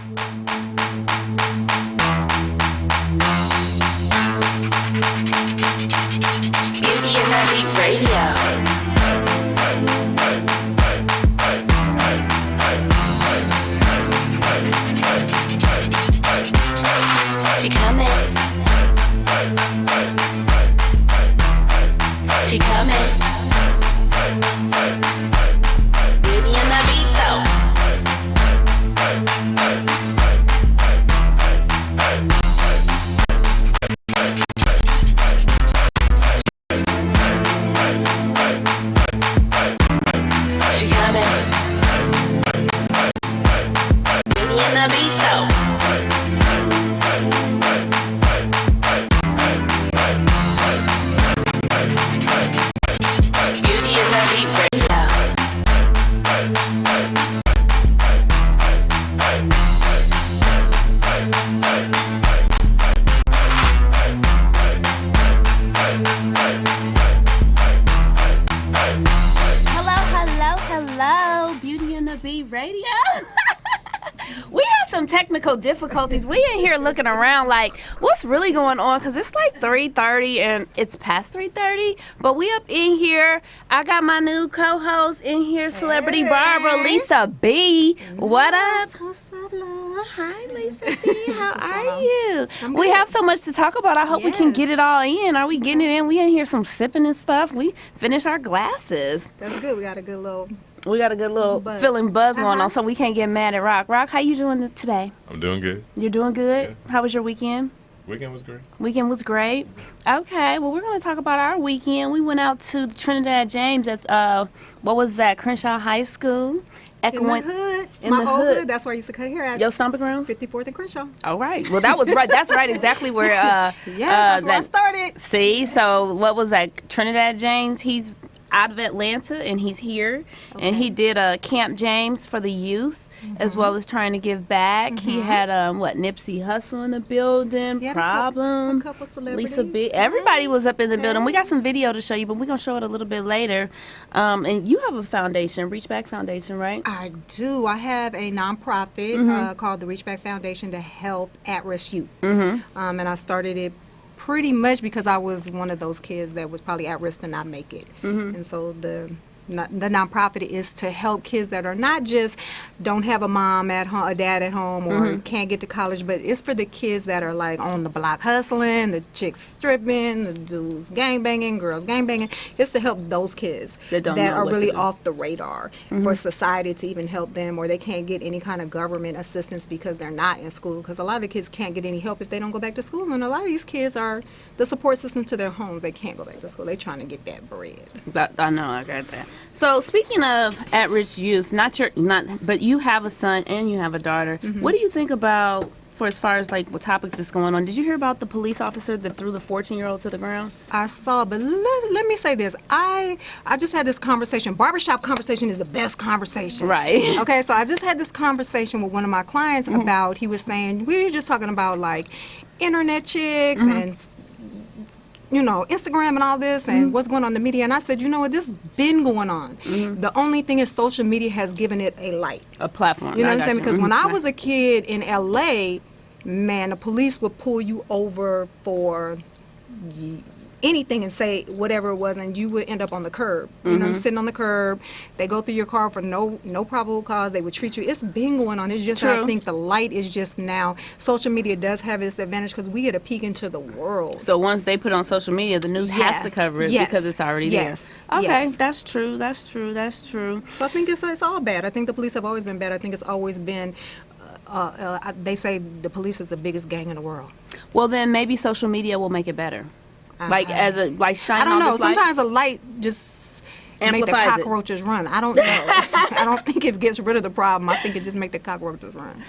Beauty and the Beat Radio. She coming. She coming. Beauty and the Beat though. She coming. Beauty and the Beat though. Beauty and the Beat Radio. Hello, Beauty and the Beat Radio. We had some technical difficulties. We in here looking around like, what's really going on? Because it's like 3:30 and it's past 3:30. But we up in here. I got my new co-host in here, Celebrity Barber, Lisa B. What up? What's up, love? Hi, Lisa B. How are you? We have so much to talk about. I hope we can get it all in. Are we getting it in? We in here some sipping and stuff. We finished our glasses. That's good. We got a good little. We got a good little Buzz. feeling buzz going on, so we can't get mad at Rock. Rock, how you doing today? I'm doing good. You're doing good? Yeah. How was your weekend? Weekend was great. Weekend was great. Okay, well, we're going to talk about our weekend. We went out to Trinidad James at, what was that, Crenshaw High School. In the hood. In my the old hood. hood. That's where I used to cut hair at. Your stomping grounds? 54th and Crenshaw. All right. Well, that was right. That's right, exactly where. Yes, that's where I started. See, so what was that? Trinidad James, he's out of Atlanta and he's here. And he did Camp James for the youth. As well as trying to give back. He had Nipsey Hussle in the building, He had Problem, a couple celebrities. Lisa B. Everybody was up in the building. We got some video to show you, but we're gonna show it a little bit later. And you have a foundation, Reach Back Foundation, right? I do. I have a nonprofit called the Reach Back Foundation to help at-risk youth. And I started it pretty much because I was one of those kids that was probably at risk to not make it. And so the nonprofit is to help kids that are not just don't have a mom at home, a dad at home, or can't get to college, but it's for the kids that are like on the block hustling, the chicks stripping, the dudes gang banging, girls gang banging. It's to help those kids That don't that know are what to really do. off the radar for society to even help them, or they can't get any kind of government assistance because they're not in school. Because a lot of the kids can't get any help if they don't go back to school, and a lot of these kids are the support system to their homes. They can't go back to school. They're trying to get that bread. I know, I got that. So speaking of at-risk youth, but you have a son and you have a daughter. What do you think about, for as far as like what topics is going on? Did you hear about the police officer that threw the 14-year-old to the ground? I saw, but let me say this. I just had this conversation. Barbershop conversation is the best conversation. Right. Okay, so I just had this conversation with one of my clients about, he was saying, we were just talking about like internet chicks and Instagram and all this and what's going on in the media. And I said, you know what, this has been going on. The only thing is social media has given it a light. A platform. You know what I'm I saying? got Because when I was a kid in LA, man, the police would pull you over for anything and say whatever it was, and you would end up on the curb. You know, sitting on the curb. They go through your car for no probable cause. They would treat you. It's been going on. It's just that I think the light is just now. Social media does have its advantage because we get a peek into the world. So once they put it on social media, the news has to cover it because it's already there. Okay, Yes. that's true. That's true. That's true. So I think it's all bad. I think the police have always been bad. I think it's always been. They say the police is the biggest gang in the world. Well, then maybe social media will make it better. Like shine. I don't on know. this light. Sometimes a light just make the Amplifies it. cockroaches run. I don't know. I don't think it gets rid of the problem. I think it just make the cockroaches run.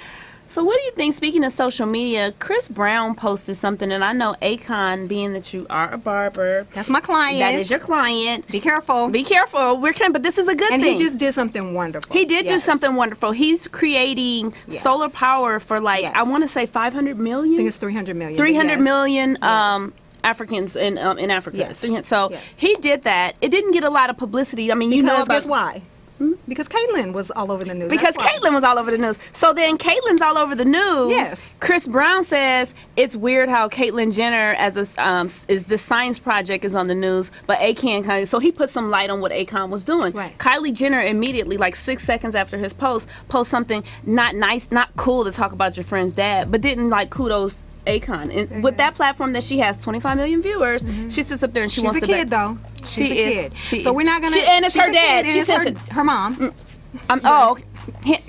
So what do you think, speaking of social media, Chris Brown posted something, and I know Akon, being that you are a barber, That's my client. that is your client. Be careful. Be careful. But this is a good And thing. he just did something wonderful. He did do Yes. something wonderful. He's creating Yes. solar power for Yes. I want to say 500 million. I think it's 300 million. 300 yes. million Yes. Africans in Africa. Yes. So Yes. he did that. It didn't get a lot of publicity. I mean, you know Because about guess why? Because Caitlyn was all over the news. Because That's why. Caitlyn was all over the news. So then Caitlyn's all over the news. Yes. Chris Brown says it's weird how Caitlyn Jenner as a is the science project is on the news, but Akon kind of, so he put some light on what Akon was doing. Right. Kylie Jenner immediately, like 6 seconds after his post something not nice, not cool to talk about your friend's dad, but didn't like kudos Akon. And with that platform that she has, 25 million viewers, she sits up there and she She's wants a to kid, though. She's a kid. So we're not going to... And it's her dad. She says her mom.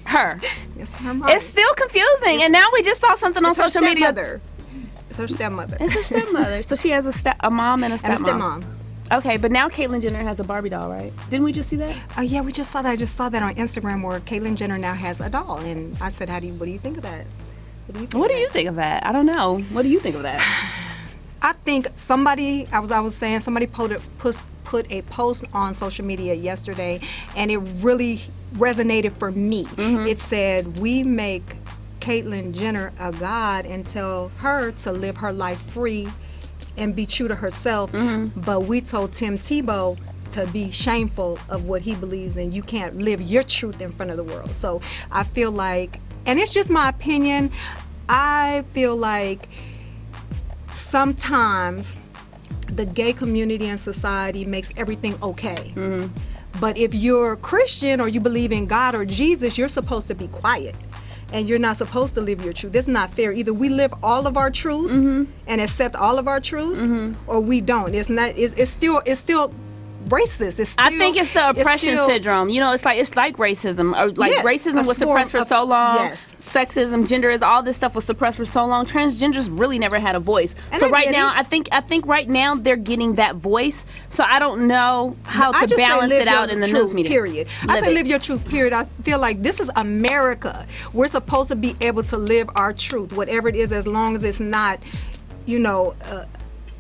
Her. It's her mom. It's still confusing. And now we just saw something on It's her social media. stepmother. It's her stepmother. It's her stepmother. So she has a mom and a And a stepmom. stepmom. Okay, but now Caitlyn Jenner has a Barbie doll, right? Didn't we just see that? Oh, yeah, we just saw that. I just saw that on Instagram where Caitlyn Jenner now has a doll. And I said, what do you think of that? What do you think of that? I don't know. What do you think of that? I think somebody, I was saying, somebody put a post on social media yesterday, and it really resonated for me. It said, we make Caitlyn Jenner a god and tell her to live her life free and be true to herself, but we told Tim Tebow to be shameful of what he believes, and you can't live your truth in front of the world. So I feel like, and it's just my opinion, I feel like sometimes the gay community and society makes everything okay. But if you're Christian or you believe in God or Jesus, you're supposed to be quiet. And you're not supposed to live your truth. It's not fair. Either we live all of our truths and accept all of our truths, or we don't. It's not. It's still racist. It's still, I think it's the oppression syndrome. You know, it's like racism. Or like Yes, racism a was form suppressed for of- so long. yes. Sexism, genderism, all this stuff was suppressed for so long. Transgenders really never had a voice. And So I right get now, it. I think right now they're getting that voice. So I don't know how I to just say balance live it out your in the truth, news media. Period. I Live say it. live your truth. Period. I feel like this is America. We're supposed to be able to live our truth, whatever it is, as long as it's not,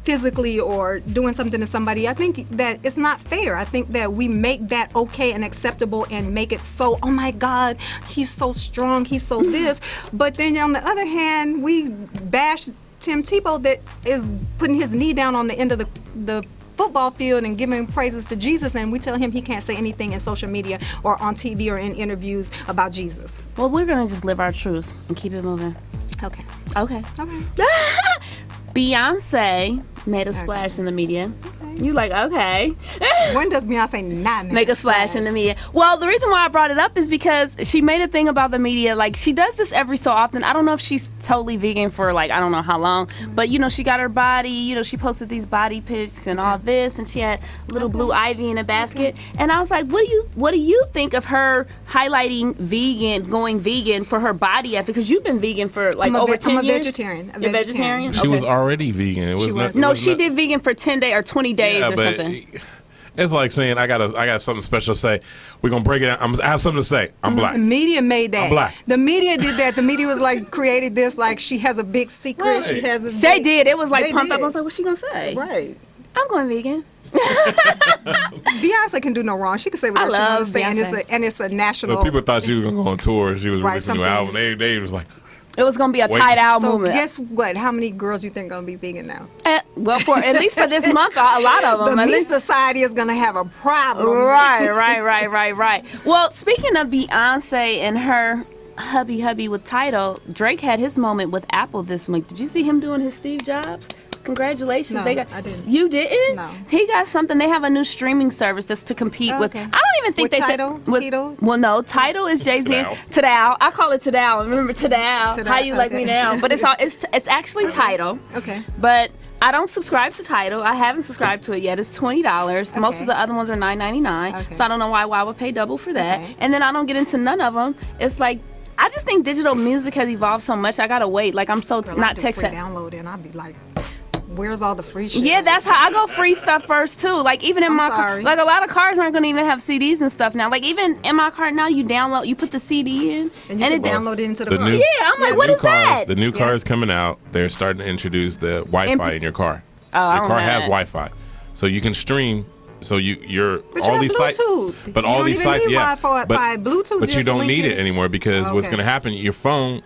physically or doing something to somebody. I think that it's not fair. I think that we make that okay and acceptable and make it so, oh my God, he's so strong, he's so this. But then on the other hand, we bash Tim Tebow that is putting his knee down on the end of the football field and giving praises to Jesus, and we tell him he can't say anything in social media or on TV or in interviews about Jesus. Well, we're gonna just live our truth and keep it moving. Okay. Okay. Okay. Beyonce made a splash in the media. You like, okay. When does Beyonce not Make a splash in the media. Well, the reason why I brought it up is because she made a thing about the media. Like, she does this every so often. I don't know if she's totally vegan for, like, I don't know how long. But, she got her body. She posted these body pics and all this. And she had little blue ivy in a basket. And I was like, what do you think of her highlighting going vegan for her body? Because you've been vegan for, like, over 10 I'm a years. vegetarian. You're vegetarian? She was already vegan. It was She not, was. it No, was she not- did vegan for 10 days or 20 days Yeah, or but something. it's like saying I got something special to say. We're gonna break it out. I have something to say. I'm black. The media made that. I'm black. The media did that. The media was like created this like she has a big secret. Right. She has a They did. It was like They pumped up. did. I was like, what's she going to say? Right. I'm going vegan. Beyonce can do no wrong. She can say whatever she love wants to say, and it's a national. But people thought she was gonna go on tour. She was Right, releasing a new something. album. They was like, It was going to be a Wait. tight-out So movement. guess what? How many girls you think gonna be vegan now? Well, for at least for this month, a lot of them. The At meat least- society is gonna have a problem. Right. Well, speaking of Beyonce and her hubby with Tidal, Drake had his moment with Apple this week. Did you see him doing his Steve Jobs? Congratulations. No, they got, I didn't. You didn't? No. He got something. They have a new streaming service that's to compete with. Okay. I don't even think With they Tidal? said. With, Tidal? Well, no. Tidal is Jay-Z. Tidal. Tidal. I call it Tidal. Remember Tidal? Tidal, How you like me okay. now? But it's actually Tidal. Okay. But I don't subscribe to Tidal. I haven't subscribed to it yet. It's $20. Most Okay. of the other ones are $9.99. Okay. So I don't know why I would pay double for that. Okay. And then I don't get into none of them. It's like I just think digital music has evolved so much. I gotta wait. Like I'm so Girl, not I do tech free savvy. download and I'd be like, where's all the free shit? Yeah, that's how I go free stuff first too. Like even in I'm my car, sorry. like a lot of cars aren't gonna even have CDs and stuff now. Like even in my car now, you put the CD in, and you it can download it into the the car. new- Yeah, I'm like, the what new is cars, that? The new Yeah. cars coming out. They're starting to introduce the Wi-Fi in your car. Oh, I Your don't car have has that. Wi-Fi, so you can stream. So you're But all you these have sites, Bluetooth. but You all don't these even sites, need yeah, Wi-Fi, but Bluetooth but you just don't link need it. it anymore because what's Okay. going to happen? Your phone,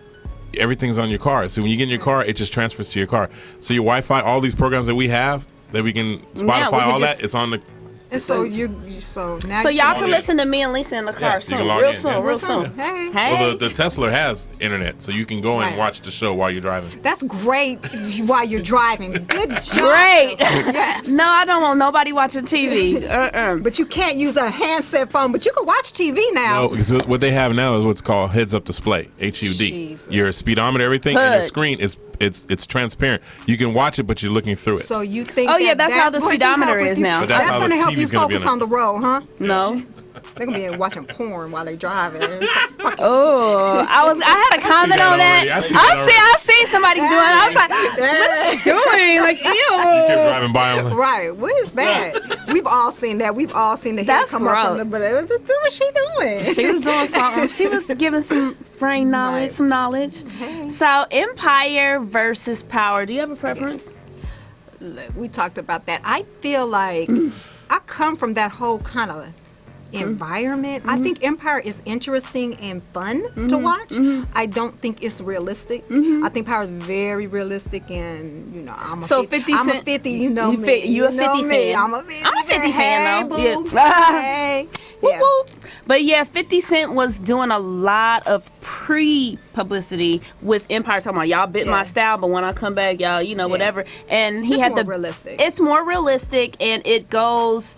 everything's on your car. So when you get in your car, it just transfers to your car. So your Wi-Fi, all these programs that we have, that we can Spotify, we can all just- that, it's on the And so now So you y'all log can in. listen to me and Lisa in the Yeah, car you soon, can log real in, soon, yeah. real soon. Hey. Well, the Tesla has internet, so you can go and Right. watch the show while you're driving. That's great while you're driving. Good job. Great. Yes. No, I don't want nobody watching TV. But you can't use a handset phone, but you can watch TV now. No, so what they have now is what's called heads-up display (HUD). Jesus. Your speedometer, everything, and your Hood. screen is it's transparent. You can watch it, but you're looking through it. So you think Oh, yeah, that's how the going to speedometer help with is you- now. But that's That's how going to the help you TV's gonna be focus on on the road, huh? No. They're going to be watching porn while they're driving. Oh, I had a comment that on that. already. I see that already. I've seen somebody doing it. I was like, what is he doing? Like, you kept ew. driving by. I'm like, Right. What is that? We've all seen that. We've all seen the head That's come up from the... gross. What's she doing? She was doing something. She was giving some brain knowledge, Right. some knowledge. Hey. So, Empire versus Power. Do you have a preference? Look, we talked about that. I feel like I come from that whole kind of environment. I think Empire is interesting and fun to watch. I don't think it's realistic. I think Power is very realistic, and you know, I'm a So 50, 50 I'm a Cent- 50. You know you me. fi- you a know 50 me. fan. I'm a 50 I'm a 50 fan, Hey, though. boo. Yeah. Hey. Whoop, Yeah. whoop. But yeah, 50 Cent was doing a lot of pre-publicity with Empire, talking about y'all bit my Yeah. style, but when I come back, y'all, you know, whatever. And he It's had more the realistic. It's more realistic, and it goes.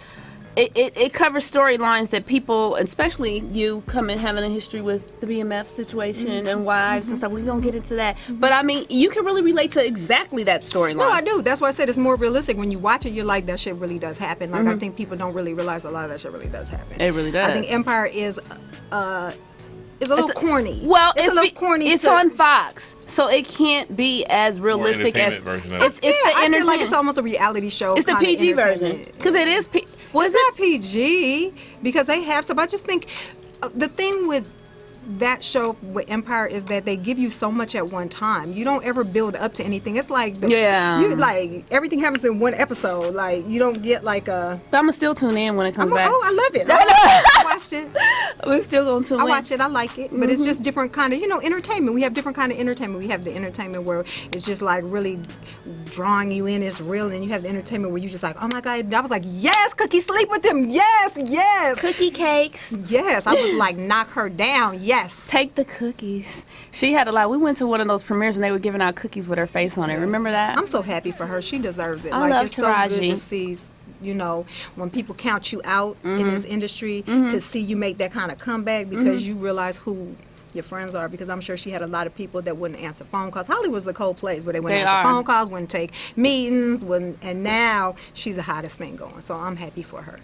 It covers storylines that people, especially you, come in having a history with the BMF situation and wives and stuff. We don't get into that, but I mean, you can really relate to exactly that storyline. No, I do. That's why I said it's more realistic. When you watch it, you're like, that shit really does happen. Like, I think people don't really realize a lot of that shit really does happen. It really does. I think Empire is a little corny. Well, it's a little corny. It's to- on Fox, so it can't be as realistic as entertainment version of it. it's Yeah, the I feel like entertainment. it's almost a reality show. It's the kinda PG version entertainment. because it is. Was It's it? not PG because they have some. I just think the thing with that show with Empire is that they give you so much at one time. You don't ever build up to anything. It's like Yeah. you like everything happens in one episode. Like you don't get like a. But I'm gonna still tune in when it comes Oh, back. I love it. I watched it. We're still gonna tune I in. watch it. I like it, but it's just different kind of entertainment. We have different kind of entertainment. We have the entertainment where it's just like really drawing you in. It's real, and you have the entertainment where you just like, oh my god. I was like, yes, Cookie, sleep with them. Yes, yes, Cookie cakes. yes. I was like, knock her down. Yes. Take the cookies. She had a lot. We went to one of those premieres and they were giving out cookies with her face on it. Remember that? I'm so happy for her. She deserves it. I like love it's so good Taraji. to see. When people count you out in this industry, to see you make that kind of comeback because you realize who your friends are. Because I'm sure she had a lot of people that wouldn't answer phone calls. Hollywood was a cold place where they wouldn't They answer are. phone calls, wouldn't take meetings, and now she's the hottest thing going. So I'm happy for her.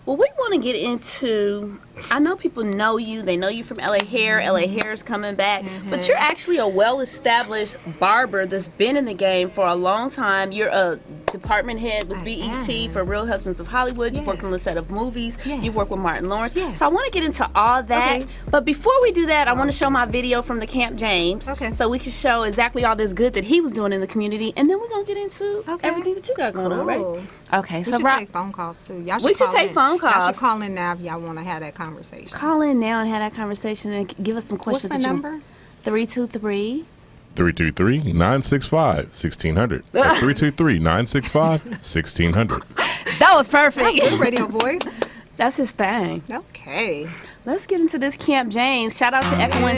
Well, we want to get into. I know people know you. They know you from LA Hair. LA Hair is coming back, but you're actually a well-established barber that's been in the game for a long time. You're a department head with I BET am. for Real Husbands of Hollywood. You've worked Yes. on a set of movies. Yes. You've worked with Martin Lawrence. Yes. So I want to get into all that. Okay. But before we do that, I want to show my video from the Camp James. Okay. So we can show exactly all this good that he was doing in the community, and then we're gonna get into Okay. everything that you got going on, right? Cool. Okay. We So should Rob, take phone calls too. Y'all should We should call take in. phone Y'all calls. should call in now if y'all want to have that conversation. call in now and have that conversation and give us some What's questions. the that you- number? 323. 323-965-1600. That's 323-965-1600. That was perfect. Good radio voice. That's his thing. Okay. Let's get into this Camp James. Shout out to everyone.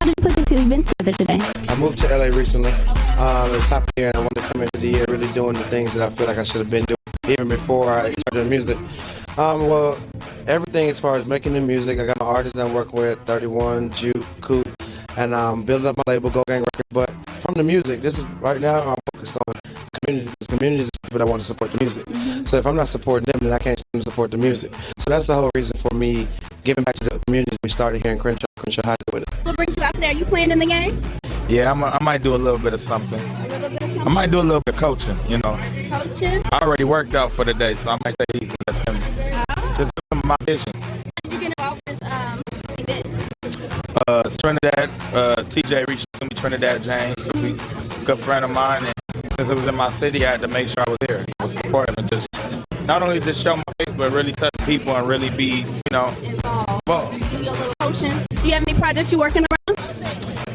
How did you put this event together today? I moved to LA recently. At the top of the year, and I wanted to come into the year really doing the things that I feel like I should have been doing even before I started doing music. Well, everything as far as making the music, I got my artists I'm working with, 31, Juke, Coop, and building up my label, Go Gang Record. But from the music, this is right now I'm focused on community. Because community is the people that want to support the music. So if I'm not supporting them, then I can't support the music. So that's the whole reason for me giving back to the communities we started here in Crenshaw High with it. What brings you out today? Are you playing in the game? Yeah, I might do a little bit of something. A little bit of I might do a little bit of coaching, you know. Coaching? I already worked out for the day, so I might take it easy. Let them just give them my vision. Did you get involved with this event? Trinidad, TJ reached out to me, Trinidad James, a good friend of mine, and since it was in my city, I had to make sure I was there. I was supporting and just not only just show my face, but really touch people and really be, you know, involved. Do your little coaching. Do you have any projects you're working around?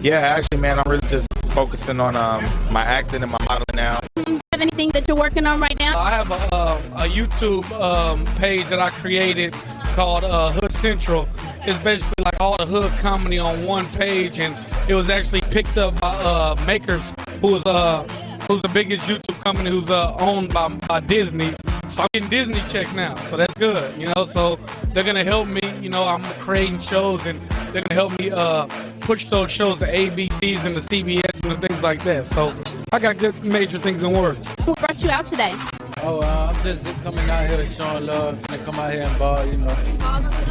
Yeah, actually, man, I'm really just focusing on my acting and my modeling now. Do you have anything that you're working on right now? I have a YouTube page that I created called Hood Central. It's basically like all the hood comedy on one page, and it was actually picked up by Makers, who's the biggest YouTube company who's owned by Disney. So I'm getting Disney checks now, so that's good, you know. So they're gonna help me, you know. I'm creating shows, and they're gonna help me push those shows to ABCs and the CBS and the things like that. So I got good major things in works. What brought you out today? Oh, I'm just coming out here showing love, and come out here and ball, you know.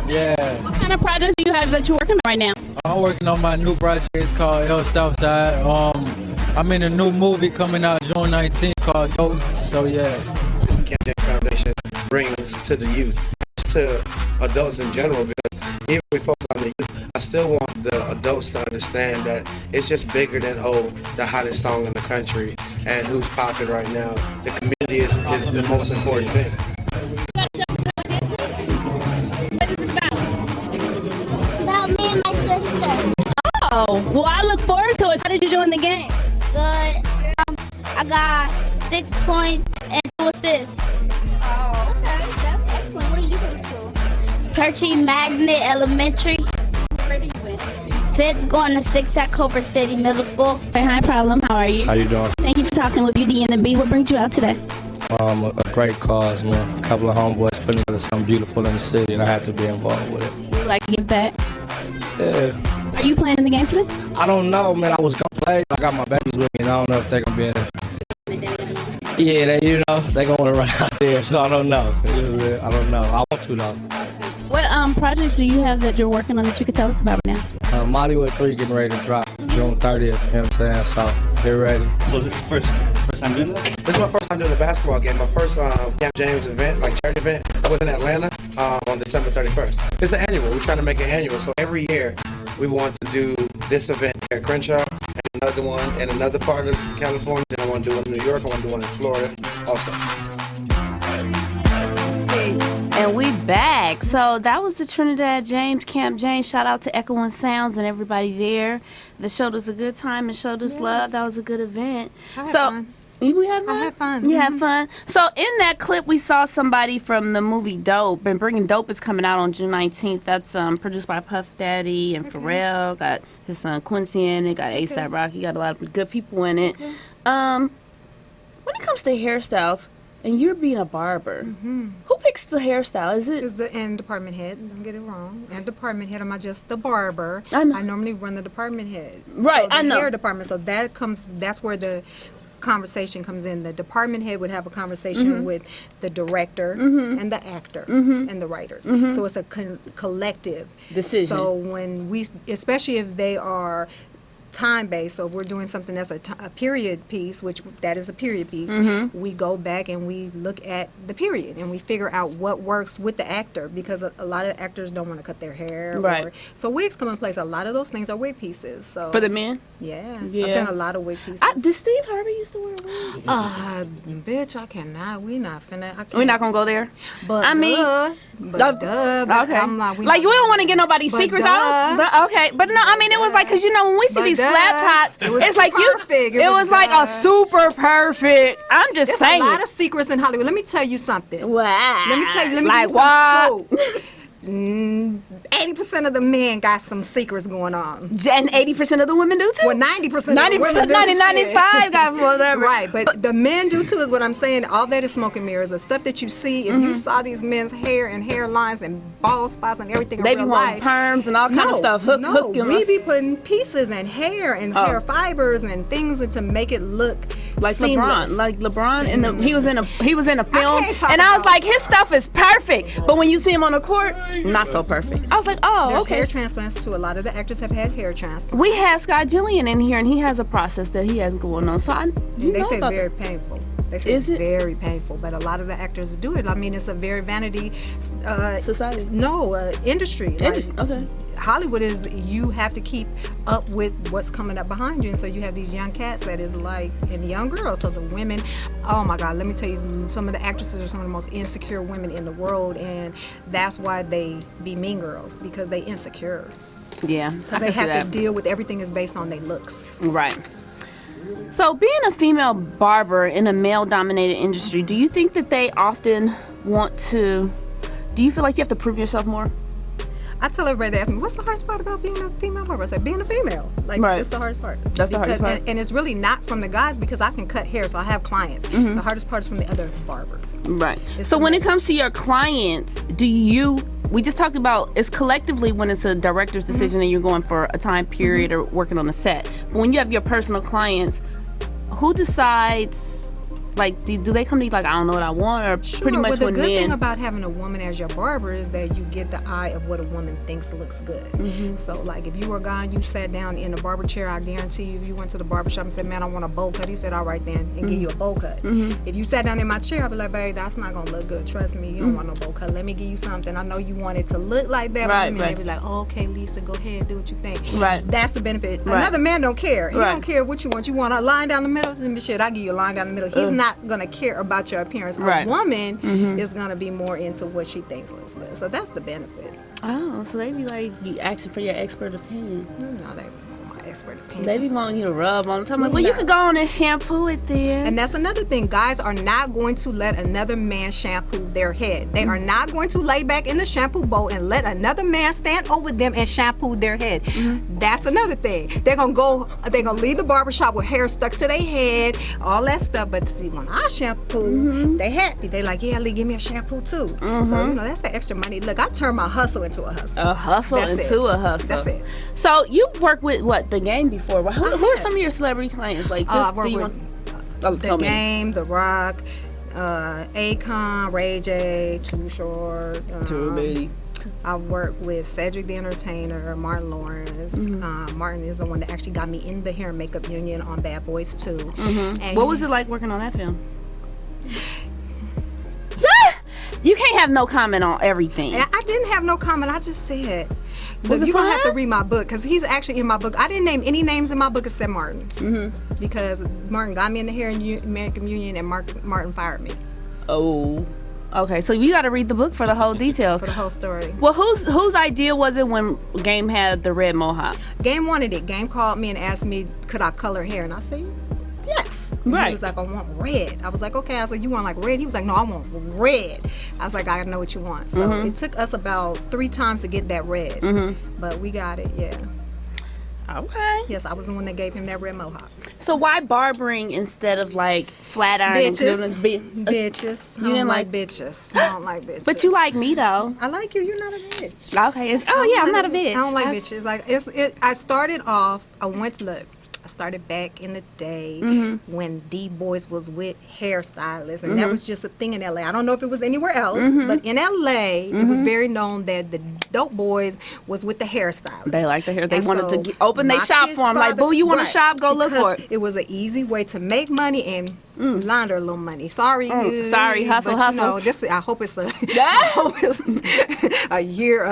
Yeah. What kind of projects do you have that you're working on right now? I'm working on my new project. It's called El Southside. I'm in a new movie coming out June 19th called Dope. So yeah. Camp James Foundation brings to the youth, to adults in general, because even if we focus on the youth, I still want the adults to understand that it's just bigger than, the hottest song in the country and who's popping right now. The community is the most important thing. What is it about? About me and my sister. Oh, well, I look forward to it. How did you do in the game? Good. I got 6 points and 2 assists. Oh, okay. That's excellent. Where did you go to school? Percy Magnet Elementary. Where did you went? 5th going to 6th at Culver City Middle School. Hi, Problem. How are you? How you doing? Thank you for talking with Beauty and the Bee. What brings you out today? A great cause, man. A couple of homeboys putting together something beautiful in the city, and I had to be involved with it. Would you like to give back? Yeah. Are you playing in the game today? I don't know, man. I was gonna play. I got my babies with me, and I don't know if they're gonna be in it. Yeah, they gonna want to run out there, so I don't know. I don't know. I want to though. What projects do you have that you're working on that you could tell us about right now? Mollywood 3 getting ready to drop June 30th. You know what I'm saying? So get ready. So is this first time doing this? This is my first time doing a basketball game. My first Camp James event, like charity event, was in Atlanta on December 31st. It's an annual. We're trying to make it annual. So every year we want to do this event here at Crenshaw, and another one in another part of California. Then I want to do one in New York. I want to do one in Florida also. And we back. So that was the Trinidad James, Camp James. Shout out to Echoing Sounds and everybody there that showed us a good time and showed us love. That was a good event. I had fun. You had fun? I had fun. You had fun. So in that clip, we saw somebody from the movie Dope. And Bringing Dope is coming out on June 19th. That's produced by Puff Daddy and Pharrell. Got his son Quincy in it. Got A$AP Rocky. Got a lot of good people in it. When it comes to hairstyles, and you're being a barber, who picks the hairstyle? Is it? Is the and department head? Don't get it wrong. And department head. Am I just the barber? I know. I normally run the department head. Right, So the I know. hair department. So that's where the conversation comes in. The department head would have a conversation with the director and the actor and the writers. So it's a collective decision. So when especially if they are time-based, so if we're doing something that's a period piece, which that is a period piece, we go back and we look at the period and we figure out what works with the actor, because a lot of actors don't want to cut their hair. Right. So wigs come in place. A lot of those things are wig pieces. So For the men? yeah, Yeah. I've done a lot of wig pieces. Did Steve Harvey used to wear a wig? Bitch, I cannot. We not finna. I can't. We're not going to go there? But I mean, but okay. I'm not. Like, you don't want to get nobody's But secrets duh. out? Okay. But no, I mean, it was like, because, you know, when we see But these duh. flat tops, It was it's like perfect. It was like duh. a super perfect. I'm just There's saying. a lot of secrets in Hollywood. Let me tell you something. Wow. Let me tell you. Let me Like give you some what? scoop. 80% of the men got some secrets going on. And 80% of the women do too? Well, 90% 90%, of the women do 90, shit. 95 got whatever. Right, but the men do too, is what I'm saying. All that is smoke and mirrors. The stuff that you see, if you saw these men's hair and hairlines and bald spots and everything in They be real wanting life. perms and all kind of stuff. Hook No, them we up. be putting pieces and hair and hair fibers and things to make it look Like seamless. LeBron, like LeBron, he was in a film, can't talk and I was about- like, his stuff is perfect, but when you see him on the court, not so perfect. I was like, oh, There's okay. hair transplants too. A lot of the actors have had hair transplants. We had Scott Gillian in here, and he has a process that he has going on. So They say it's about very that. painful. They say Is it's it? very painful, but a lot of the actors do it. I mean, it's a very vanity Society. No, industry. Like, Okay. Hollywood is, you have to keep up with what's coming up behind you, and so you have these young cats that is like, and young girls. So the women, oh my God, let me tell you, some of the actresses are some of the most insecure women in the world, and that's why they be mean girls, because they insecure. Yeah. Because they have to deal with everything is based on their looks. Right. So, being a female barber in a male-dominated industry, do you think that they often want to? Do you feel like you have to prove yourself more? I tell everybody that ask me, what's the hardest part about being a female barber? I say, being a female. Like, Right. that's the hardest part. That's the hardest part. And it's really not from the guys, because I can cut hair, so I have clients. Mm-hmm. The hardest part is from the other barbers. Right. It's So, the when men. it comes to your clients, we just talked about it's collectively when it's a director's decision and you're going for a time period or working on a set. But when you have your personal clients, who decides? Like, do they come to you like, I don't know what I want, or pretty much Well, the when good men? thing about having a woman as your barber is that you get the eye of what a woman thinks looks good. Mm-hmm. So, like, if you were a guy and you sat down in a barber chair, I guarantee you, if you went to the barber shop and said, man, I want a bowl cut, he said, all right then, and give you a bowl cut. Mm-hmm. If you sat down in my chair, I'd be like, babe, that's not going to look good. Trust me, you don't want no bowl cut. Let me give you something. I know you want it to look like that. Right, but right. They'd be like, oh, okay, Lisa, go ahead, do what you think. Right. That's the benefit. Right. Another man don't care. He Right. don't care what you want. You want a line down the middle? Shit, I'll give you a line down the middle. He's not going to care about your appearance. Right. A woman is going to be more into what she thinks looks good. So that's the benefit. Oh, so they be like asking for your expert opinion. No, they want my expert opinion. They be wanting you to rub on them. Well, you could go on and shampoo it then. And that's another thing. Guys are not going to let another man shampoo their head. They are not going to lay back in the shampoo bowl and let another man stand over them and shampoo their head. That's another thing. They're gonna leave the barbershop with hair stuck to their head, all that stuff. But see, when I shampoo, they happy. They like, yeah, Lee, give me a shampoo too. So, you know, that's the extra money. Look, I turn my hustle into a hustle. A hustle That's into it. a hustle. That's it. So you worked with The Game before. Who are some of your celebrity clients? Like, just, I've worked do you with want, The so many. Game, The Rock, Akon, Ray J, Too Short. Too many. I worked with Cedric the Entertainer, Martin Lawrence. Martin is the one that actually got me in the hair and makeup union on Bad Boys 2. And What was it like working on that film? You can't have no comment on everything. And I didn't have no comment. I just said, Was look, it you're going to have to fun? read my book, because he's actually in my book. I didn't name any names in my book except Martin. Because Martin got me in the hair and makeup union, and Martin fired me Oh. Okay, so you got to read the book for the whole details. for the whole story. Well, whose idea was it when Game had the red mohawk? Game wanted it. Game called me and asked me, could I color hair? And I said, yes. And Right. He was like, I want red. I was like, okay. I was like, you want like red? He was like, no, I want red. I was like, I know what you want. So it took us about 3 times to get that red. But we got it, yeah. Okay. Yes, I was the one that gave him that red mohawk. So why barbering instead of like flat iron? Bitches. And Bitches. You I didn't don't like- bitches. I don't like bitches. But you like me though. I like you. You're not a bitch. Okay. I'm not a bitch. I don't like bitches. Like I started off. I started back in the day when D Boys was with hairstylists, and that was just a thing in LA. I don't know if it was anywhere else, but in LA, it was very known that the Dope Boys was with the hairstylists. They like the hair. They And wanted so to open their my shop kid's for them. Like, father- boo, you want a Right. shop? Go look for Because it. It was an easy way to make money and launder a little money. Sorry, sorry, hustle, but, hustle. You know, I hope it's a. Yeah. I hope it's a year.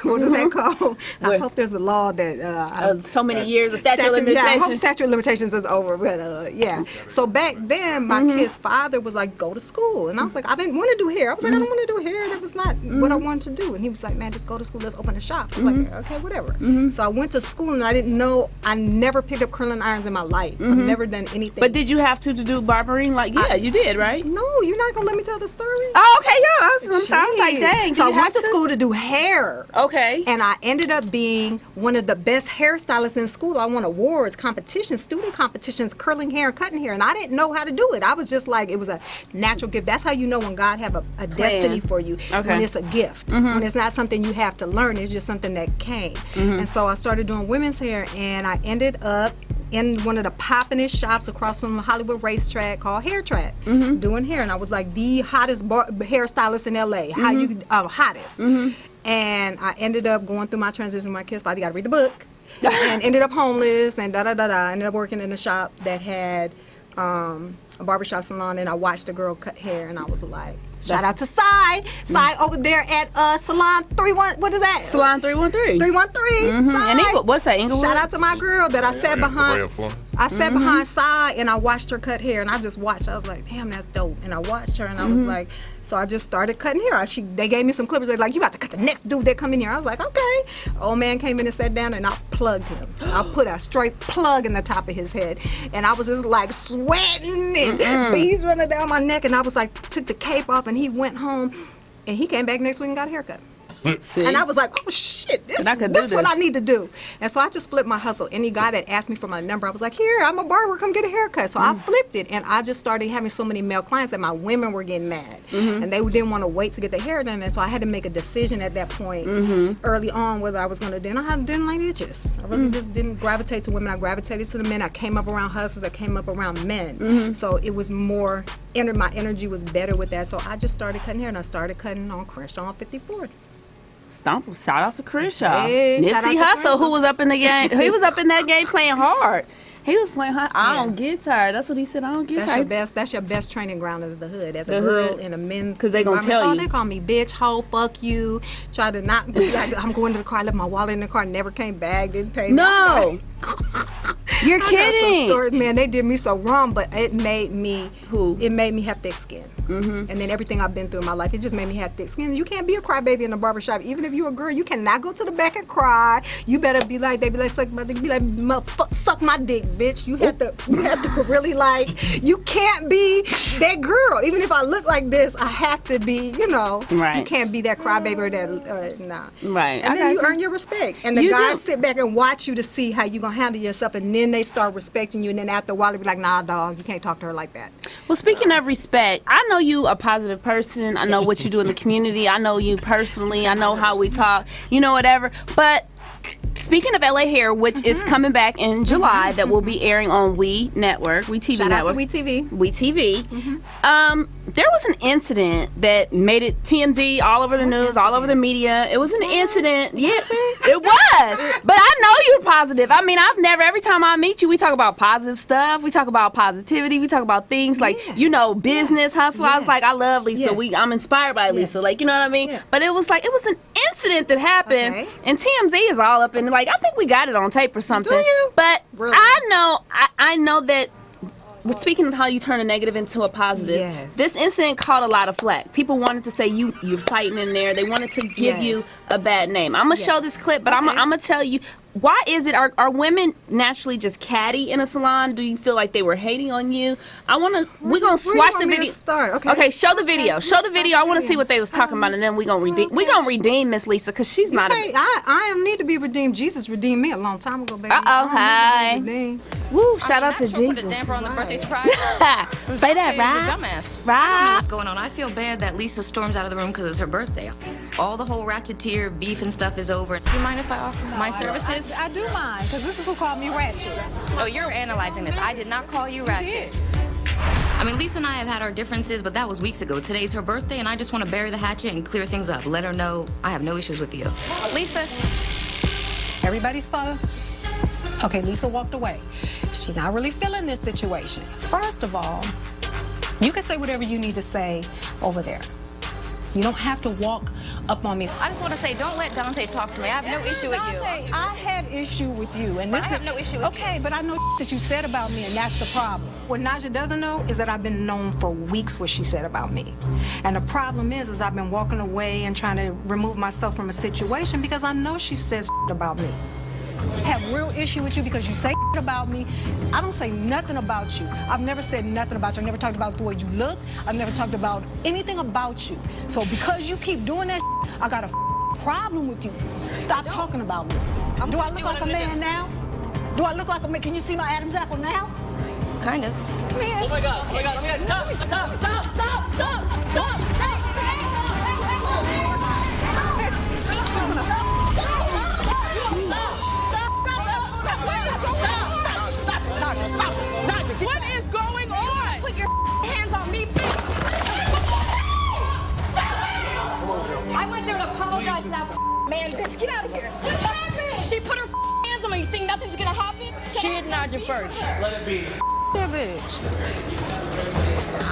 What is that called? I What? hope there's a law that So many years of statute of Yeah, I hope limitations. statute of limitations is over. But yeah. So back then, my kid's father was like, "Go to school," and I was like, "I didn't want to do hair." I was like, "I don't want to do hair. That was not what I wanted to do." And he was like, "Man, just go to school. Let's open a shop." I was like, "Okay, whatever." So I went to school, and I didn't know. I never picked up curling irons in my life. I've never done anything. But did you have to do barbering? Like, yeah, you did, right? No, you're not gonna let me tell the story. Oh, okay, yeah. I'm sorry. I was like, Jeez. dang. So I did you went to have school to do hair. Okay. And I ended up being one of the best hairstylists in school. I won awards, competitions, student competitions, curling hair, cutting hair. And I didn't know how to do it. I was just like, it was a natural gift. That's how you know when God have a destiny for you. Okay. When it's a gift. When it's not something you have to learn. It's just something that came. And so I started doing women's hair, and I ended up in one of the poppin'est shops across from the Hollywood Racetrack called Hair Track, doing hair, and I was like the hottest hairstylist in LA. How you hottest? And I ended up going through my transition with my kids. But I got to read the book, and ended up homeless and ended up working in a shop that had a barbershop salon, and I watched a girl cut hair, and I was like, shout out to Sai over there at Salon 31. What is that? Salon 313. 313. Sai. And what's that? Inglewood. Shout out to my girl that I sat behind. I sat behind Sai and I watched her cut hair, and I just watched. I was like, damn, that's dope. And I watched her, and I was like, so I just started cutting hair. They gave me some clippers. They're like, you got to cut the next dude that come in here. I was like, okay. Old man came in and sat down, and I plugged him. I put a straight plug in the top of his head, and I was just like sweating and bees running down my neck. And I was like, took the cape off, and he went home, and he came back next week and got a haircut. And I was like, oh shit, this is what I need to do. And so I just flipped my hustle. Any guy that asked me for my number, I was like, here, I'm a barber, come get a haircut. So I flipped it, and I just started having so many male clients that my women were getting mad. And they didn't want to wait to get their hair done. And so I had to make a decision at that point early on whether I was going to do it. And I didn't like bitches. I really just didn't gravitate to women. I gravitated to the men. I came up around hustlers. I came up around men. So it was more, my energy was better with that. So I just started cutting hair, and I started cutting on Crenshaw on 54th. Stomp! Shout out to Crenshaw. Hey, Nipsey Hussle, who was up in the game. He was up in that game playing hard. He was playing hard. I don't get tired. That's what he said. I don't get tired. That's your best training ground is the hood. As a girl in a men's, because they gonna tell you. They call me bitch, hoe, fuck you. Try to not be like, I'm going to the car. I left my wallet in the car. Never came back. Didn't pay. No. You're kidding. I got some stories, man. They did me so wrong, but it made me have thick skin. And then everything I've been through in my life, it just made me have thick skin. You can't be a crybaby in a barbershop. Even if you're a girl, you cannot go to the back and cry. You better be like, they be like, suck my dick, suck my dick, bitch. You have to really like, you can't be that girl. Even if I look like this, I have to be, right. You can't be that crybaby or that, nah. Right. And then you earn your respect. And the guys sit back and watch you to see how you gonna handle yourself, and then they start respecting you, and then after a while they be like, nah, dog, you can't talk to her like that. Well, speaking of respect, I know you a positive person. I know what you do in the community. I know you personally. I know how we talk. Whatever. But speaking of LA Hair, which is coming back in July, that will be airing on We Network, We TV Shout Network. out to We TV. We TV. There was an incident that made it TMZ, all over the news, all over the media. It was an incident. Yes, it was. But I know you're positive. I mean, every time I meet you, we talk about positive stuff. We talk about positivity. We talk about things like, business, hustle. I was like, I love Lisa. I'm inspired by Lisa. Like, you know what I mean? But it was like, it was an incident that happened. And TMZ is all up in, like, I think we got it on tape or something. Do you? But really? I know that, speaking of how you turn a negative into a positive, this incident caught a lot of flack. People wanted to say you're fighting in there. They wanted to give you a bad name. I'm going to show this clip, but I'm going to tell you, why is it, are women naturally just catty in a salon? Do you feel like they were hating on you? We're going to watch the video. Okay, show the video. Show the video. I want to see what they was talking about, and then we're going to redeem Miss Lisa, because she's not I need to be redeemed. Jesus redeemed me a long time ago, baby. Hi. Woo, shout out to Jesus. Put a damper on the birthday surprise. Play that, right? Dumbass. I don't know what's going on. I feel bad that Lisa storms out of the room because it's her birthday. All the whole Ratcheteer beef and stuff is over. Do you mind if I offer my services? I do mind, because this is who called me Ratchet. Oh, you're analyzing this. I did not call you Ratchet. I mean, Lisa and I have had our differences, but that was weeks ago. Today's her birthday, and I just want to bury the hatchet and clear things up. Let her know I have no issues with you. Lisa. Everybody saw. Okay, Lisa walked away. She's not really feeling this situation. First of all, you can say whatever you need to say over there. You don't have to walk up on me. I just want to say, don't let Dante talk to me. I have no issue with you. I have issue with you. And I have no issue with you. Okay, but I know that you said about me, and that's the problem. What Naja doesn't know is that I've been known for weeks what she said about me. And the problem is I've been walking away and trying to remove myself from a situation because I know she says about me. I have real issue with you because you say about me. I don't say nothing about you. I've never said nothing about you. I've never talked about the way you look. I've never talked about anything about you. So because you keep doing that, I got a problem with you. Stop talking about me. Do I look like a man now? Do I look like a man? Can you see my Adam's apple now? Kind of. Man. Oh my God, stop. Naja first. Let it be. That bitch.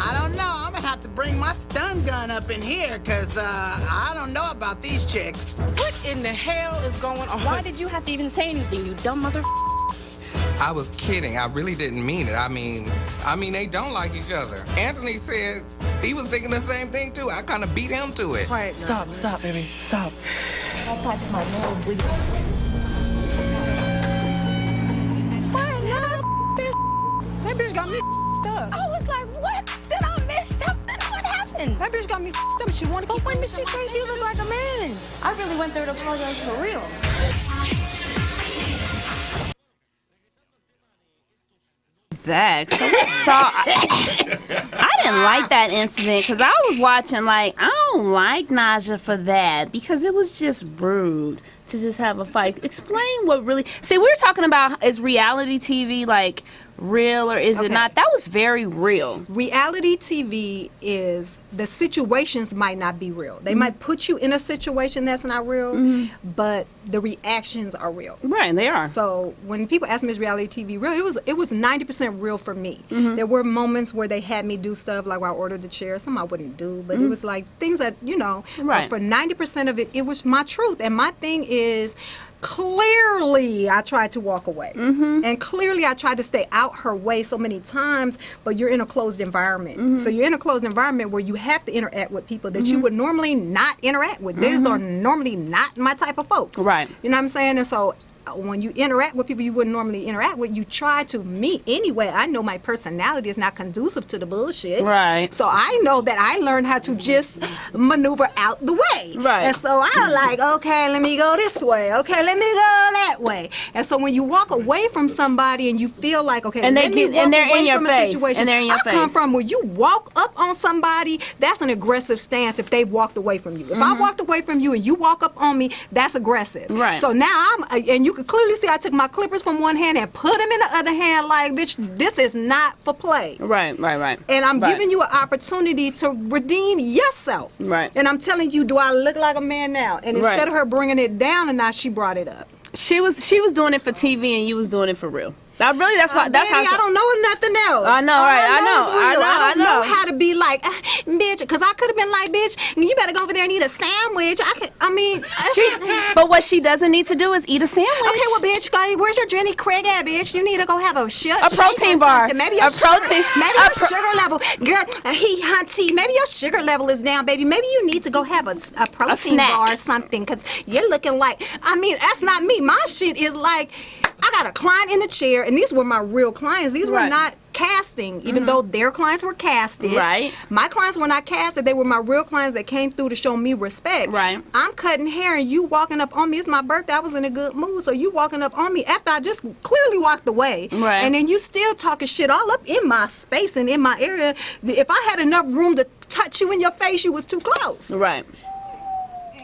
I don't know. I'm gonna have to bring my stun gun up in here, cause I don't know about these chicks. What in the hell is going on? Why did you have to even say anything, you dumb mother? I was kidding. I really didn't mean it. I mean, they don't like each other. Anthony said he was thinking the same thing too. I kind of beat him to it. Quiet. Stop, baby. Stop. I'll pack my nose, please. That bitch got me up. I was like, what? Did I miss something? What happened? That bitch got me up. She wanted to But when did she say she looked like a man? I really went there to apologize for real. Back. So we saw. I didn't like that incident because I was watching like I don't like Naja for that because it was just rude to just have a fight. Explain what really. See, we were talking about is reality TV like real or is it not? That was very real. Reality TV is the situations might not be real. They might put you in a situation that's not real, but the reactions are real. Right, they are. So when people ask me is reality TV real, it was 90% real for me. There were moments where they had me do stuff like I ordered the chair, some I wouldn't do, but it was like things that, right. For 90% of it was my truth. And my thing is clearly I tried to walk away. And clearly I tried to stay out her way so many times, but you're in a closed environment. So you're in a closed environment where you have to interact with people that you would normally not interact with. These are normally not my type of folks. Right. You know what I'm saying? And so when you interact with people you wouldn't normally interact with, you try to meet anyway. I know my personality is not conducive to the bullshit. Right. So I know that I learned how to just maneuver out the way. Right. And so I'm like, okay, let me go this way. Okay, let me go that way. And so when you walk away from somebody and you feel like, okay, and let me walk they're away in your from a face. situation. And they're in your I come face. from where you walk up on somebody, that's an aggressive stance if they walked away from you. If I walked away from you and you walk up on me, that's aggressive. Right. So now and you can clearly see I took my clippers from one hand and put them in the other hand like, bitch, this is not for play. Right. And I'm giving you an opportunity to redeem yourself. Right. And I'm telling you, do I look like a man now? And instead of her bringing it down and now she brought it up. She was doing it for TV and you was doing it for real. That's how. Baby, I don't know nothing else. I know, right? I don't know how to be like, bitch, because I could have been like, bitch, you better go over there and eat a sandwich. But what she doesn't need to do is eat a sandwich. Okay, well, bitch, where's your Jenny Craig at, bitch? You need to go have a protein bar. Maybe your sugar level, girl. Maybe your sugar level is down, baby. Maybe you need to go have a protein bar or something, because you're looking like. That's not me. My shit is like, I got a client in the chair, and these were my real clients. These were not casting, even though their clients were casted. Right. My clients were not casted. They were my real clients that came through to show me respect. Right. I'm cutting hair, and you walking up on me. It's my birthday. I was in a good mood, so you walking up on me after I just clearly walked away. Right. And then you still talking shit all up in my space and in my area. If I had enough room to touch you in your face, you was too close. Right.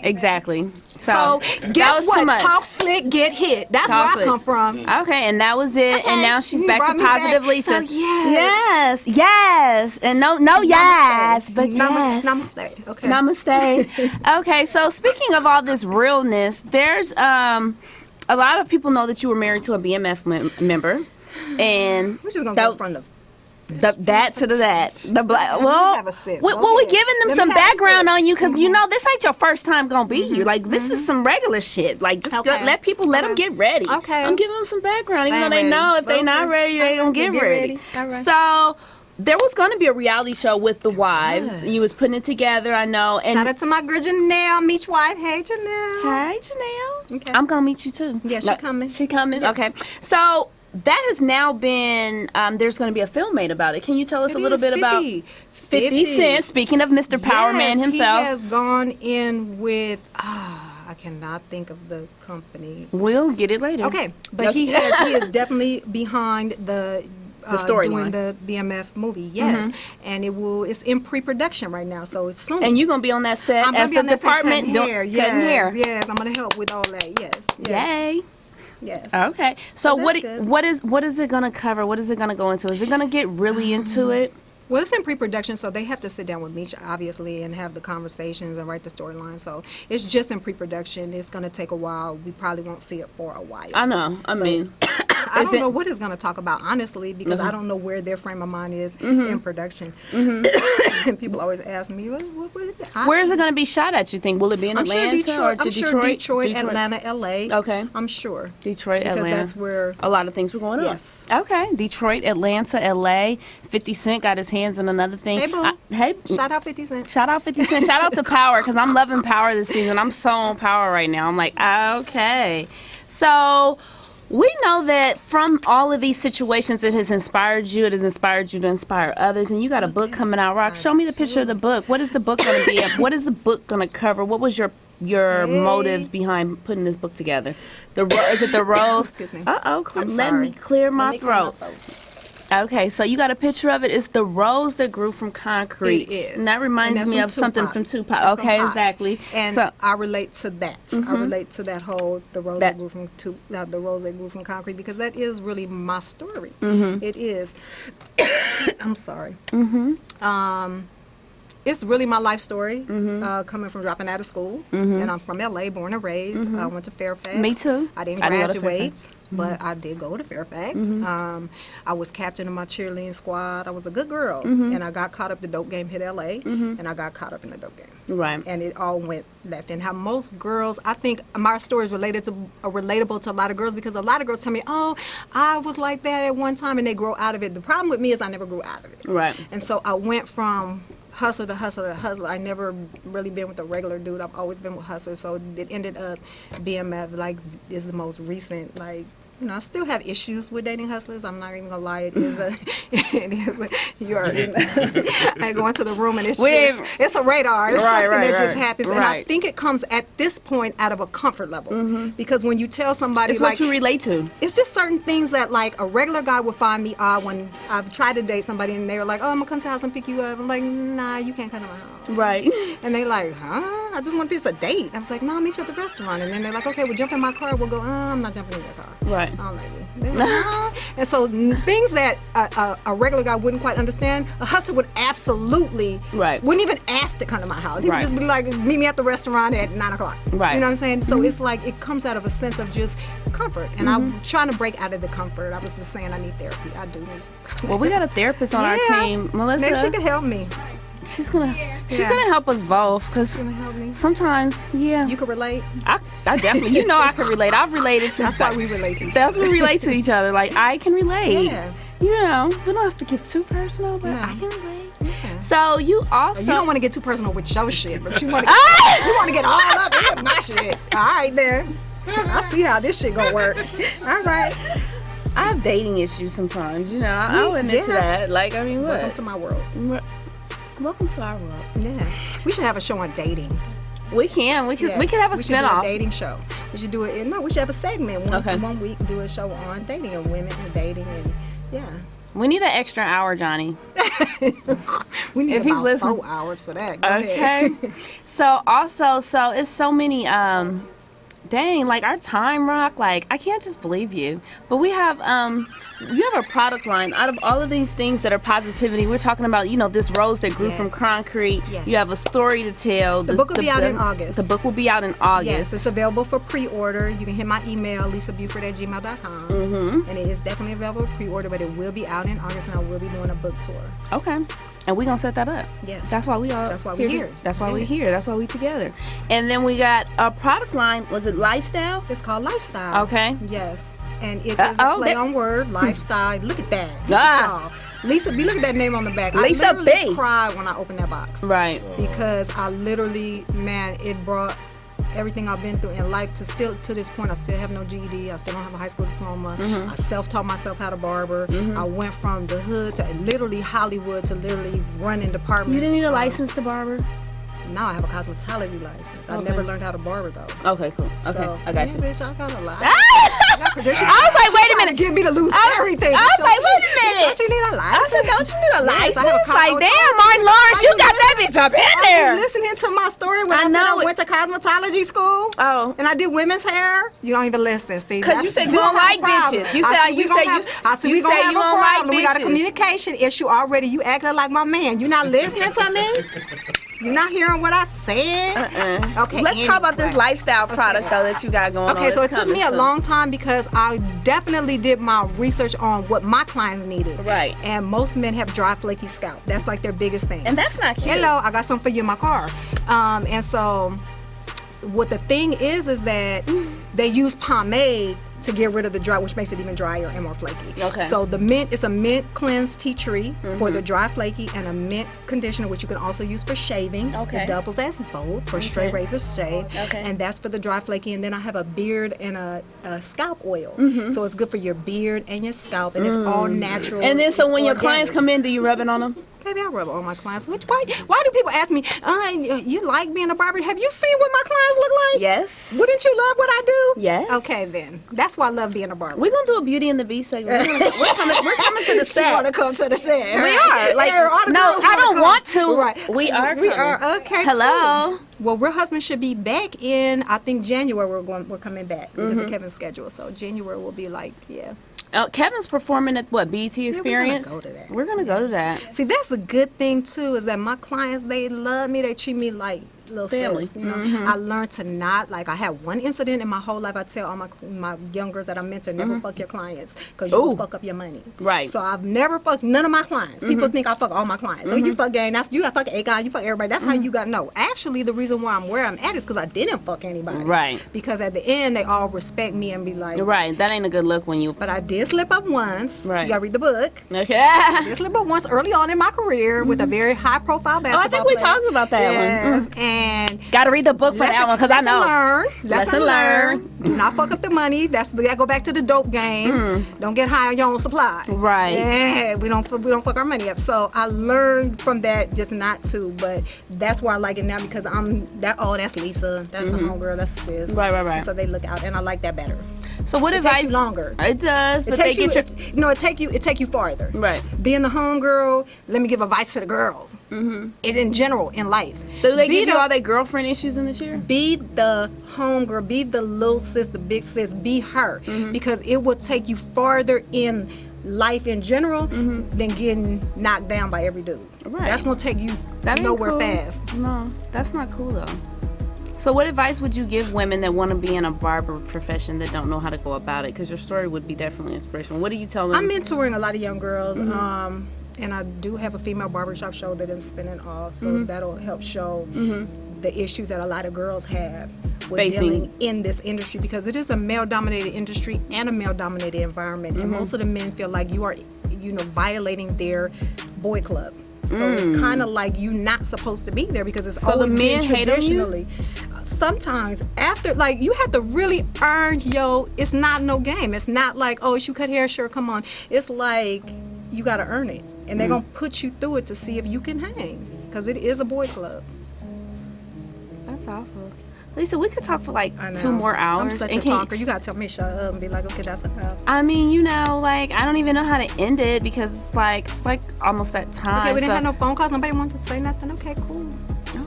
Exactly. So guess what? Talk slick, get hit. That's where I come from. Okay, and that was it. And now she's back to positive Lisa. So yes. Yes. And no yes, but yes. Namaste. Okay. Namaste. Okay, so speaking of all this realness, there's a lot of people know that you were married to a BMF member, and we're just gonna go from the that to the that. The black. Well, have a sip. we giving them some background on you because this ain't your first time gonna be here. Like this is some regular shit. Like just let them get ready. Okay. I'm giving them some background, even though they know if they not ready, they gonna get ready. All right. So there was gonna be a reality show with the wives. You was putting it together, I know. And shout out to my girl Janelle, meet your wife. Hey Janelle. Hey Janelle. Okay. I'm gonna meet you too. Yeah, she coming. She coming. Yeah. Okay. So. That has now been, there's going to be a film made about it. Can you tell us a little bit about 50 Cent, speaking of Mr. Power Man himself? He has gone in with, I cannot think of the company. We'll get it later. Okay, but he is definitely behind the storyline, doing the BMF movie, yes, and it's in pre-production right now, so it's soon. And you're gonna be on that set I'm as be on the that department set cutting hair. hair. Yes, I'm gonna help with all that. Yes. Yay. Yes. Okay. So what good. is it gonna cover? What is it gonna go into? Is it gonna get really into it? Well, it's in pre-production, so they have to sit down with me, obviously, and have the conversations and write the storyline. So it's just in pre-production. It's going to take a while. We probably won't see it for a while. I know. I mean, I don't know what it's going to talk about, honestly, because I don't know where their frame of mind is in production. And people always ask me, where is it going to be shot at, you think? Will it be in Atlanta or I'm sure Detroit, Atlanta, L.A. Okay. I'm sure. Detroit, because Atlanta. That's where a lot of things were going on. Yes. Okay. Detroit, Atlanta, L.A. 50 Cent got his hands on another thing. Hey, boo. Hey. Shout out 50 Cent. Shout out 50 Cent. Shout out to Power, because I'm loving Power this season. I'm so on Power right now. I'm like, okay. So we know that from all of these situations, it has inspired you. It has inspired you to inspire others. And you got a book coming out, Rock. Show me the picture of the book. What is the book going to be? What is the book going to cover? What was your motives behind putting this book together? Is it the rose? Excuse me. Let me clear my throat. Okay, so you got a picture of it. It's the rose that grew from concrete. It is. And that reminds me of something from Tupac. That's okay, from Pac. exactly. And so, I relate to that. I relate to that whole the rose that grew from the rose that grew from concrete, because that is really my story. It is. I'm sorry. It's really my life story, coming from dropping out of school. And I'm from LA, born and raised. I went to Fairfax. Me too. I didn't graduate, but I did go to Fairfax. I was captain of my cheerleading squad. I was a good girl. And I got caught up, the dope game hit LA, and I got caught up in the dope game. Right. And it all went left. And how most girls, I think my story is relatable to a lot of girls, because a lot of girls tell me, oh, I was like that at one time, and they grow out of it. The problem with me is I never grew out of it. Right. And so I went from hustler to hustler to hustler. I never really been with a regular dude. I've always been with hustlers. So it ended up BMF, like, is the most recent, like, you know, I still have issues with dating hustlers. I'm not even gonna lie. It is you already know. I go into the room and it's a radar. It's something that just happens. And I think it comes at this point out of a comfort level. Because when you tell somebody, it's like, what you relate to. It's just certain things that, like, a regular guy would find me odd when I've tried to date somebody and they were like, oh, I'm gonna come to the house and pick you up. I'm like, nah, you can't come to my house. Right. And they like, huh? I just want to be a date. I was like, no, I'll meet you at the restaurant. And then they're like, okay, we'll jump in my car. We'll go, I'm not jumping in your car. Right. I don't like you. They're like, huh? And so things that a regular guy wouldn't quite understand, a hustler would absolutely, wouldn't even ask to come to my house. He would just be like, meet me at the restaurant at 9 o'clock. Right. You know what I'm saying? So it's like, it comes out of a sense of just comfort. And I'm trying to break out of the comfort. I was just saying I need therapy. I do need some. Well, we got a therapist on our team, Melissa. Maybe she can help me. She's gonna help us both, because sometimes, you can relate. I definitely, you know, I can relate. I've related to. That's why we relate to each other. That's why we relate to each other. Like, I can relate. Yeah. You know, we don't have to get too personal, but I can relate. Yeah. So you also, you don't want to get too personal with your shit, but you want to get all up in my shit. All right, then. I see how this shit gonna work. All right. I have dating issues sometimes. You know, I'll admit to that. Like, I mean, what? Welcome to my world. Welcome to our world. Yeah. We should have a show on dating. We can. We can have a spinoff. We should do a dating show. We should do it. No, we should have a segment once in 1 week. Do a show on dating and women and dating and We need an extra hour, Johnny. We need if about he's 4 hours for that. Go okay. ahead. So it's so many. Dang, like our time, Rock, like I can't just believe you. But we have you have a product line out of all of these things that are positivity. We're talking about, you know, this rose that grew from concrete. Yes. You have a story to tell. The book will be out in August. The book will be out in August. Yes, it's available for pre-order. You can hit my email, lisabuford@gmail.com. And it is definitely available for pre-order, but it will be out in August, and I will be doing a book tour. Okay. And we're going to set that up. Yes. That's why we're here. That's why we're here. That's why we're together. And then we got a product line. Was it Lifestyle? It's called Lifestyle. Okay. Yes. And it is a play on word, lifestyle. Look at that. Look at y'all. Lisa B, look at that name on the back. Lisa I literally B. cried when I opened that box. Right. Because I literally, man, it brought everything I've been through in life to this point. I still have no GED. I still don't have a high school diploma. I self-taught myself how to barber. I went from the hood to literally Hollywood to literally running departments. You didn't need a license to barber? No, I have a cosmetology license. I never learned how to barber though. Okay, cool. Okay, I got you. Bitch, I got a lot. I was like, wait a minute. Get me to lose everything. I was like, wait a minute. Don't you need a license? I said, don't you need a license? Yes, like, damn, Martin Lawrence, you got that bitch up in there. Are you listening to my story when I said I went to cosmetology school? Oh. And I did women's hair? You don't even listen. See, because you said you don't like bitches. You said you don't like bitches. We got a communication issue already. You acting like my man. You not listening to me? You're not hearing what I said? Okay. Let's talk about this lifestyle product though that you got going on. Okay, so it It's took me a coming long time because I definitely did my research on what my clients needed. Right. And most men have dry, flaky scalp. That's like their biggest thing. And that's not cute. Hello, I got something for you in my car. And so what the thing is that they use pomade to get rid of the dry, which makes it even drier and more flaky. Okay. So the mint is a mint cleanse tea tree for the dry, flaky, and a mint conditioner, which you can also use for shaving. Okay. It doubles as both for straight razor shave. Okay. And that's for the dry, flaky. And then I have a beard and a scalp oil. So it's good for your beard and your scalp, and it's all natural. And then so It's when your organic. clients come in, do you rub it on them? Baby, I rub it on my clients. Why do people ask me, you like being a barber? Have you seen what my clients look like? Yes. Wouldn't you love what I do? Yes. Okay, then. That's why I love being a barber. We're gonna do a Beauty and the Beast segment. We're coming to the set. She want to come to the set. We are. Like, Yeah, all the no, girls I wanna don't come. want to. Right. We are. We coming. are. Okay. Hello. Cool. Well, Real Husband should be back in, I think, January. We're coming back because of Kevin's schedule. So January will be like, yeah. Kevin's performing at what, BET Experience? We're gonna go to that. We're gonna go to that. See, that's a good thing too, is that my clients, they love me. They treat me like little Family. sis, you know. I learned to not, like, I had one incident in my whole life. I tell all my young girls that I mentor, never fuck your clients because you will fuck up your money. Right. So I've never fucked none of my clients. People think I fuck all my clients. So you fuck gang, you got fuck a guy, you fuck everybody. That's how you got, no. Actually, the reason why I'm where I'm at is because I didn't fuck anybody. Right. Because at the end, they all respect me and be like, Right. That ain't a good look when you. but I did slip up once. Right. You gotta read the book. Okay. I did slip up once early on in my career with a very high profile basketball I think we player. talked about that Yes, one. And Got to read the book for that one because I know. Lesson learned. Do not fuck up the money. That go back to the dope game. Don't get high on your own supply. Right. Yeah, we don't fuck our money up. So I learned from that just not to. But that's why I like it now because that's Lisa. That's a homegirl. That's a sis. Right. So they look out, and I like that better. So what It advice? takes you longer. It does, but they get your. It take you farther. Right. Being the homegirl, let me give advice to the girls. It's in general in life. Do they Be give you the- all their girlfriend issues in this year? Be the homegirl, be the little sis, the big sis, be her. Because it will take you farther in life in general than getting knocked down by every dude. Right. That's gonna take you That ain't nowhere cool. fast. No, that's not cool though. So what advice would you give women that want to be in a barber profession that don't know how to go about it? Because your story would be definitely inspirational. What do you tell them? I'm mentoring a lot of young girls, and I do have a female barbershop show that I'm spinning off, so that'll help show the issues that a lot of girls have with Facing. dealing in this industry, because it is a male-dominated industry and a male-dominated environment, and most of the men feel like you are, violating their boy club. So it's kind of like you're not supposed to be there because it's So the always men been hate on you? traditionally. Sometimes after, like, you have to really earn it's not no game. It's not like, oh, you cut hair, sure, come on. It's like you got to earn it, and they're gonna put you through it to see if you can hang, because it is a boys club. That's awful. Lisa, we could talk for like I know. 2 more hours. I'm such and a can- talker. You gotta tell me to shut up and be like, okay, that's enough. I mean, like, I don't even know how to end it because it's like almost that time. Okay, we didn't so- have no phone calls. Nobody wanted to say nothing. Okay, cool.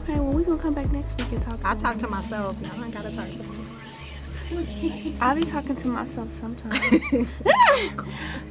Okay, well, we're going to come back next week and talk to I you. talk to myself. Now I ain't gotta talk to me. I'll be talking to myself sometimes.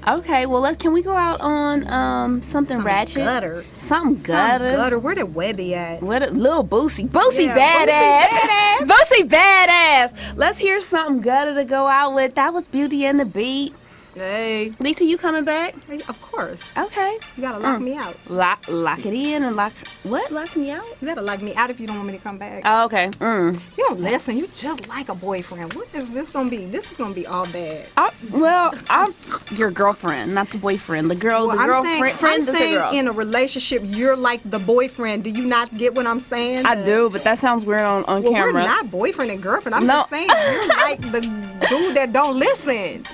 Okay, well, can we go out on something ratchet? Gutter. Something gutter. Some gutter. Where did Webby at? Little Boosie. Boosie Yeah, badass. Boosie badass. Let's hear something gutter to go out with. That was Beauty and the Beat. Hey. Lisa, you coming back? Of course. Okay. You gotta lock me out. Lock it in and lock me out? You gotta lock me out if you don't want me to come back. Oh, okay. You don't listen. You just like a boyfriend. What is this gonna be? This is gonna be all bad. I'm your girlfriend, not the boyfriend. The girl, Well, the I'm girlfriend, saying, is a girl. in a relationship, you're like the boyfriend. Do you not get what I'm saying? I do, but that sounds weird on Well, camera. we're not boyfriend and girfriend. I'm No. just saying you're like the dude that don't listen.